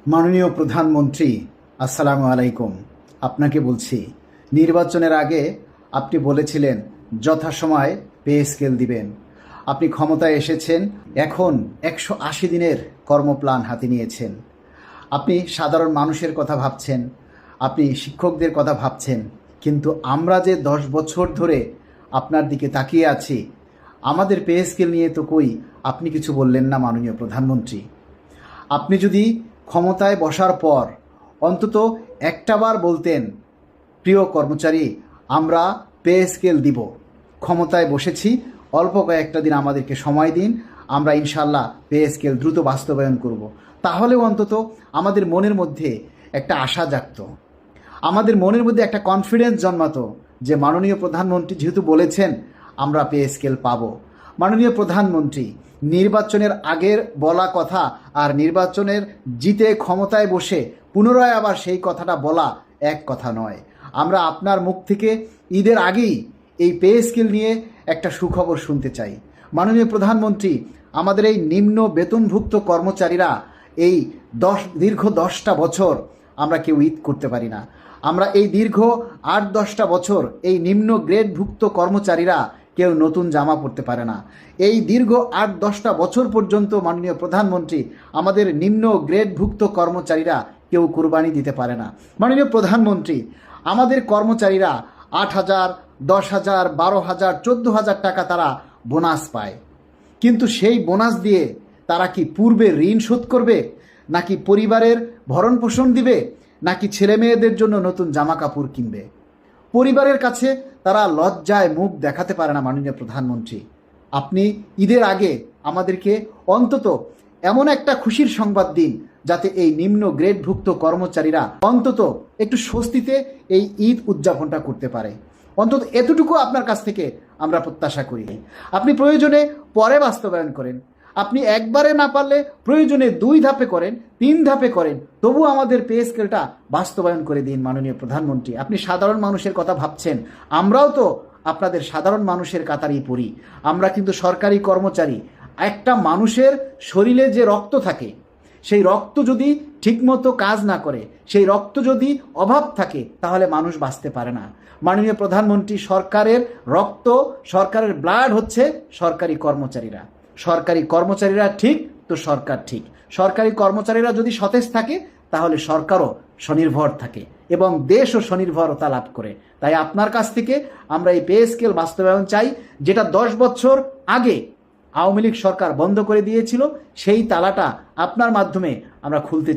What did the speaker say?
মাননীয় প্রধানমন্ত্রী, আসসালামু আলাইকুম। আপনাকে বলছি, নির্বাচনের আগে আপনি বলেছিলেন যথাসময়ে পে স্কেল দিবেন। আপনি ক্ষমতায় এসেছেন, এখন 180 দিনের কর্মপ্ল্যান হাতে নিয়েছেন। আপনি সাধারণ মানুষের কথা ভাবছেন, আপনি শিক্ষকদের কথা ভাবছেন, কিন্তু আমরা যে 10 বছর ধরে আপনার দিকে তাকিয়ে আছি, আমাদের পে স্কেল নিয়ে তো কই আপনি কিছু বললেন না মাননীয় প্রধানমন্ত্রী। আপনি যদি ক্ষমতায় বসার পর অন্তত একটাবার বলতেন, প্রিয় কর্মচারী, আমরা পে স্কেল দিব, ক্ষমতায় বসেছি, অল্প কয়েকটা দিন আমাদেরকে সময় দিন, আমরা ইনশাল্লাহ পে স্কেল দ্রুত বাস্তবায়ন করব, তাহলেও অন্তত আমাদের মনের মধ্যে একটা আশা জাগত, আমাদের মনের মধ্যে একটা কনফিডেন্স জন্মাতো যে মাননীয় প্রধানমন্ত্রী যেহেতু বলেছেন আমরা পে স্কেল পাবো। মাননীয় প্রধানমন্ত্রী, নির্বাচনের আগের বলা কথা আর নির্বাচনের জিতে ক্ষমতায় বসে পুনরায় আবার সেই কথাটা বলা এক কথা নয়। আমরা আপনার মুখ থেকে ঈদের আগেই এই পে স্কেল নিয়ে একটা সুখবর শুনতে চাই। মাননীয় প্রধানমন্ত্রী, আমাদের এই নিম্ন বেতনভুক্ত কর্মচারীরা এই দীর্ঘ 10টা বছর আমরা কেউ ঈদ করতে পারি না। আমরা এই দীর্ঘ 8-10টা বছর এই নিম্ন গ্রেডভুক্ত কর্মচারীরা কেউ নতুন জামা পরতে পারে না। এই দীর্ঘ 8-10টা বছর পর্যন্ত মাননীয় প্রধানমন্ত্রী, আমাদের নিম্ন গ্রেডভুক্ত কর্মচারীরা কেউ কুরবানি দিতে পারে না। মাননীয় প্রধানমন্ত্রী, আমাদের কর্মচারীরা 8,000, 10,000, 12,000, 14,000 টাকা তারা বোনাস পায়, কিন্তু সেই বোনাস দিয়ে তারা কি পূর্বে ঋণ শোধ করবে, নাকি পরিবারের ভরণ পোষণ দিবে, নাকি ছেলে মেয়েদের জন্য নতুন জামা কাপড় কিনবে? পরিবারের কাছে তারা লজ্জায় মুখ দেখাতে পারে না। মাননীয় প্রধানমন্ত্রী, আপনি ঈদের আগে আমাদেরকে অন্তত এমন একটা খুশির সংবাদ দিন যাতে এই নিম্ন গ্রেডভুক্ত কর্মচারীরা অন্তত একটু স্বস্তিতে এই ঈদ উদযাপনটা করতে পারে। অন্তত এতটুকু আপনার কাছ থেকে আমরা প্রত্যাশা করি। আপনি প্রয়োজনে পরে বাস্তবায়ন করেন, আপনি একবারে না পারলে প্রয়োজনে 2 ধাপে করেন, 3 ধাপে করেন, তবু আমাদের পে স্কেলটা বাস্তবায়ন করে দিন। মাননীয় প্রধানমন্ত্রী, আপনি সাধারণ মানুষের কথা ভাবছেন, আমরাও তো আপনাদের সাধারণ মানুষের কাতারেই পড়ি। আমরা কিন্তু সরকারি কর্মচারী। একটা মানুষের শরীরে যে রক্ত থাকে, সেই রক্ত যদি ঠিকমতো কাজ না করে, সেই রক্ত যদি অভাব থাকে, তাহলে মানুষ বাঁচতে পারে না। মাননীয় প্রধানমন্ত্রী, সরকারের রক্ত, সরকারের ব্লাড হচ্ছে সরকারি কর্মচারীরা। সরকারি কর্মচারীরা ঠিক তো সরকার ঠিক। সরকারি কর্মচারীরা যদি সতেজ থাকে, তাহলে সরকারও স্বনির্ভর থাকে এবং দেশও স্বনির্ভরতা লাভ করে। তাই আপনার কাছ থেকে আমরা এই পে স্কেল বাস্তবায়ন চাই, যেটা 10 বছর আগে আওয়ামী লীগ সরকার বন্ধ করে দিয়েছিল, সেই তালাটা আপনার মাধ্যমে আমরা খুলতে